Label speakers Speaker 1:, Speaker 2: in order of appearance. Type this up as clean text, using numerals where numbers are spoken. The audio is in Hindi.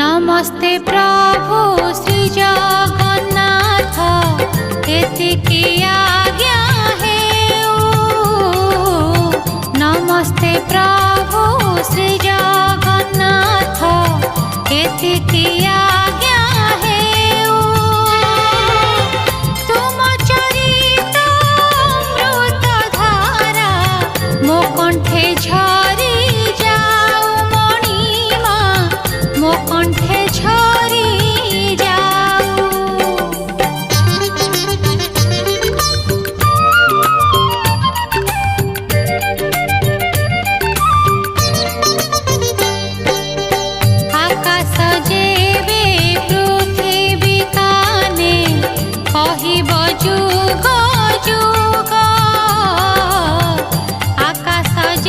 Speaker 1: नमस्ते प्रभु श्री जगन्नाथ एतिकी आज्ञा हेउ। नमस्ते प्रभु श्री जगन्नाथ एतिकी आज्ञा हेउ। तुम चरित अमृत धारा मो कंठे